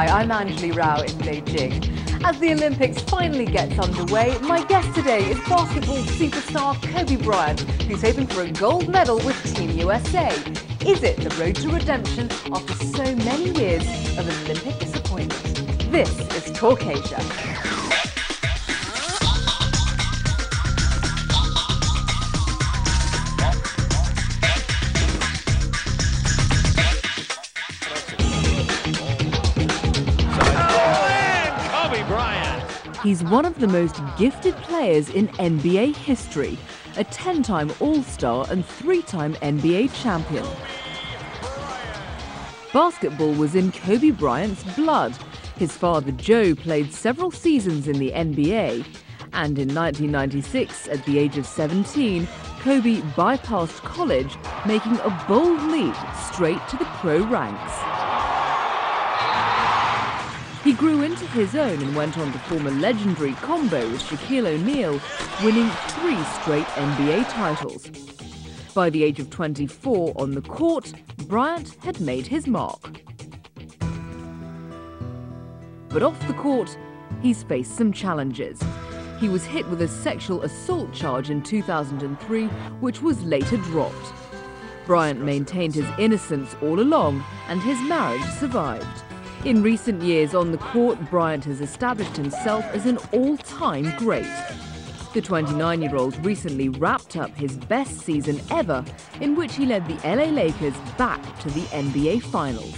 Hi, I'm Anjali Rao in Beijing. As the Olympics finally gets underway, my guest today is basketball superstar Kobe Bryant, who's hoping for a gold medal with Team USA. Is it the road to redemption after so many years of Olympic disappointment? This is Talk Asia. He's one of the most gifted players in NBA history, a 10-time All-Star and 3-time NBA champion. Basketball was in Kobe Bryant's blood. His father Joe played several seasons in the NBA, and in 1996, at the age of 17, Kobe bypassed college, making a bold leap straight to the pro ranks. He grew into his own and went on to form a legendary combo with Shaquille O'Neal, winning 3 straight NBA titles. By the age of 24 on the court, Bryant had made his mark. But off the court, he's faced some challenges. He was hit with a sexual assault charge in 2003, which was later dropped. Bryant maintained his innocence all along, and his marriage survived. In recent years on the court, Bryant has established himself as an all-time great. The 29-year-old recently wrapped up his best season ever, in which he led the LA Lakers back to the NBA Finals.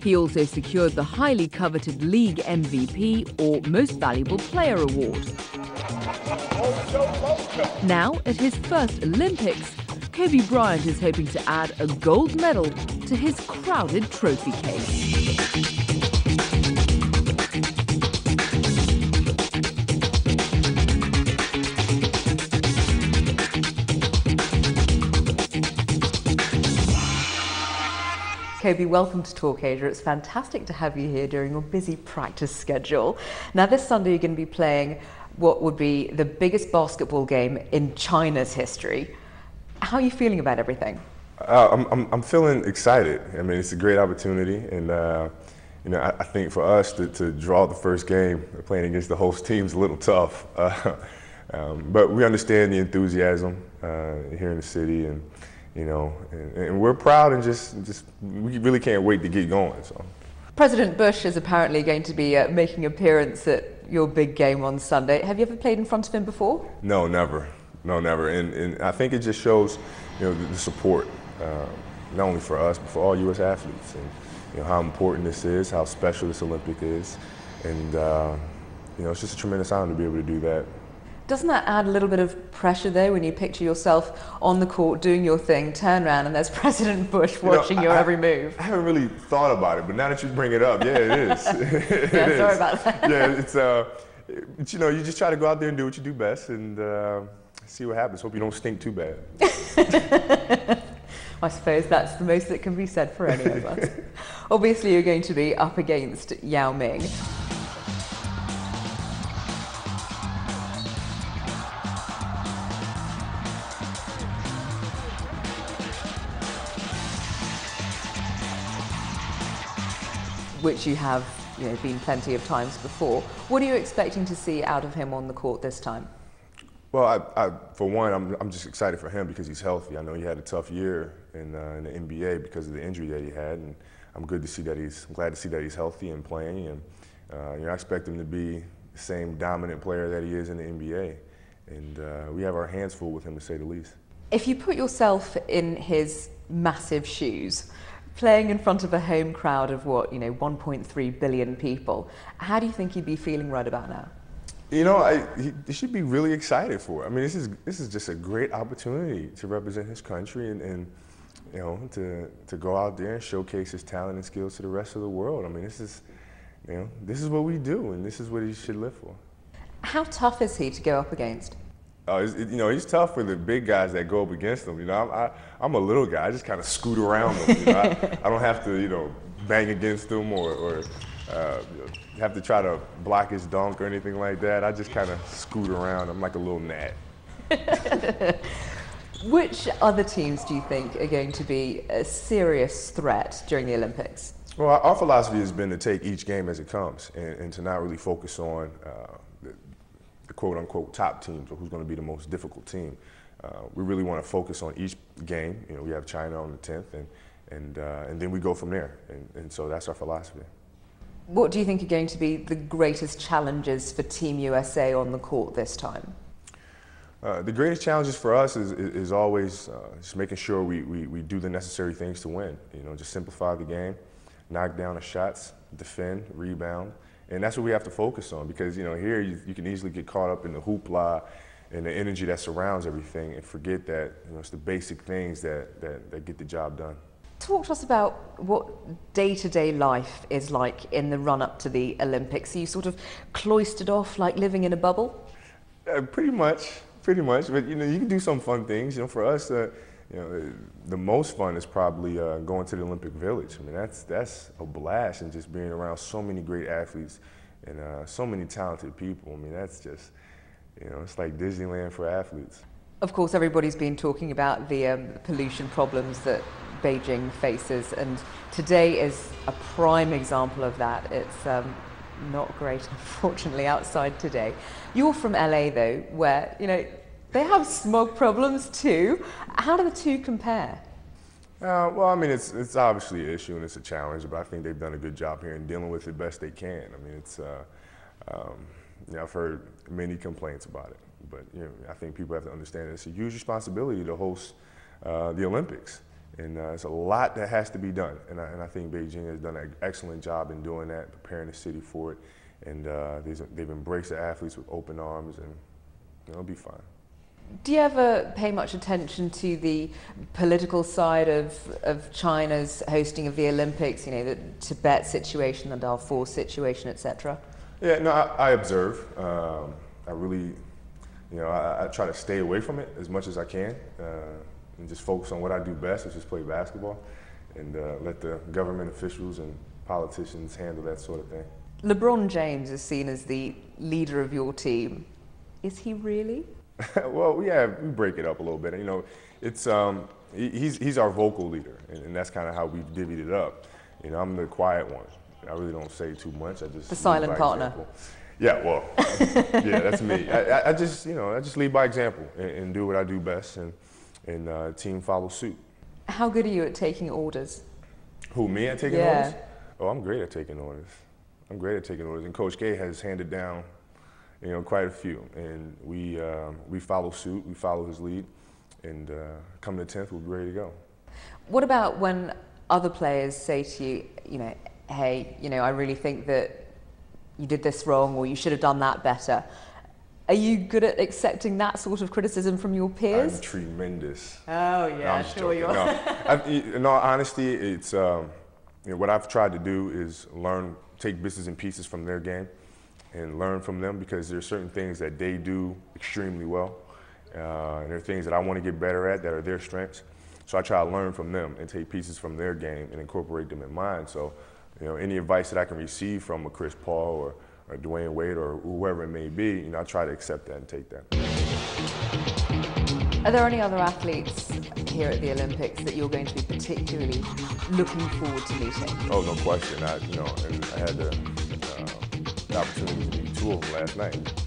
He also secured the highly coveted League MVP, or Most Valuable Player award. Now, at his first Olympics, Kobe Bryant is hoping to add a gold medal to his crowded trophy case. Kobe, welcome to Talk Asia. It's fantastic to have you here during your busy practice schedule. Now, this Sunday you're going to be playing what would be the biggest basketball game in China's history. How are you feeling about everything? I'm feeling excited. I mean, it's a great opportunity, and I think for us to draw the first game, playing against the host team is a little tough. But we understand the enthusiasm here in the city, and we're proud, and just we really can't wait to get going. So, President Bush is apparently going to be making an appearance at your big game on Sunday. Have you ever played in front of him before? No, never. No, never. And I think it just shows, the support, not only for us, but for all U.S. athletes, and how important this is, how special this Olympic is, and it's just a tremendous honor to be able to do that. Doesn't that add a little bit of pressure, though, when you picture yourself on the court doing your thing, turn around, and there's President Bush watching your every move? I haven't really thought about it, but now that you bring it up, yeah, it is. Sorry about that. Yeah, it's you just try to go out there and do what you do best, and see what happens. Hope you don't stink too bad. I suppose that's the most that can be said for any of us. Obviously, you're going to be up against Yao Ming. Which you have been plenty of times before. What are you expecting to see out of him on the court this time? Well, for one, I'm just excited for him because he's healthy. I know he had a tough year in the NBA because of the injury that he had, and I'm glad to see that he's healthy and playing. And I expect him to be the same dominant player that he is in the NBA. And we have our hands full with him, to say the least. If you put yourself in his massive shoes, playing in front of a home crowd of 1.3 billion people, how do you think he'd be feeling right about now? He should be really excited for it. I mean, this is just a great opportunity to represent his country and to go out there and showcase his talent and skills to the rest of the world. I mean, this is what we do, and this is what he should live for. How tough is he to go up against? He's tough for the big guys that go up against him. I'm a little guy. I just kind of scoot around him. I don't have to, bang against him or have to try to block his dunk or anything like that. I just kind of scoot around. I'm like a little gnat. Which other teams do you think are going to be a serious threat during the Olympics? Well, our philosophy has been to take each game as it comes and to not really focus on the quote-unquote top teams or who's going to be the most difficult team. We really want to focus on each game. You know, we have China on the 10th, and then we go from there. And so that's our philosophy. What do you think are going to be the greatest challenges for Team USA on the court this time? The greatest challenges for us is always just making sure we do the necessary things to win. You know, just simplify the game, knock down the shots, defend, rebound, and that's what we have to focus on, because, you know, here you can easily get caught up in the hoopla and the energy that surrounds everything and forget that, you know, it's the basic things that get the job done. Talk to us about what day-to-day life is like in the run-up to the Olympics. Are you sort of cloistered off like living in a bubble? Pretty much. But, you know, you can do some fun things. You know, for us, you know, the most fun is probably going to the Olympic Village. I mean, that's a blast, and just being around so many great athletes and so many talented people. I mean, that's just, you know, it's like Disneyland for athletes. Of course, everybody's been talking about the pollution problems that Beijing faces, and today is a prime example of that. It's not great, unfortunately, outside today. You're from LA, though, where, you know, they have smog problems too. How do the two compare? Well, I mean, it's obviously an issue and it's a challenge, but I think they've done a good job here in dealing with it best they can. I mean, it's, you know, I've heard many complaints about it, but, you know, I think people have to understand it's a huge responsibility to host the Olympics. And it's a lot that has to be done, and I think Beijing has done an excellent job in doing that, preparing the city for it, and they've embraced the athletes with open arms, and, you know, it'll be fine. Do you ever pay much attention to the political side of China's hosting of the Olympics, you know, the Tibet situation, the Darfur situation, etc.? Yeah, no, I observe. I really, you know, I try to stay away from it as much as I can. And just focus on what I do best, which is play basketball, and let the government officials and politicians handle that sort of thing. LeBron James is seen as the leader of your team. Is he really? Well, yeah, we break it up a little bit. You know, it's he's our vocal leader, and that's kind of how we've divvied it up. You know, I'm the quiet one. I really don't say too much. I just the silent partner. Example. Yeah, well, yeah, that's me. I just, you know, I just lead by example and do what I do best, and team follow suit. How good are you at taking orders? Who, me at taking orders? Oh, I'm great at taking orders. I'm great at taking orders, and Coach K has handed down, you know, quite a few, and we follow suit, we follow his lead, and come the 10th, we'll be ready to go. What about when other players say to you, you know, hey, you know, I really think that you did this wrong, or you should have done that better? Are you good at accepting that sort of criticism from your peers? I'm tremendous. Oh yeah, no, sure you are. No, in all honesty, it's you know, what I've tried to do is take bits and pieces from their game, and learn from them, because there are certain things that they do extremely well, and there are things that I want to get better at that are their strengths. So I try to learn from them and take pieces from their game and incorporate them in mine. So, you know, any advice that I can receive from a Chris Paul or Dwayne Wade or whoever it may be, you know, I try to accept that and take that. Are there any other athletes here at the Olympics that you're going to be particularly looking forward to meeting? Oh, no question. You know, and I had the opportunity to meet two of them last night.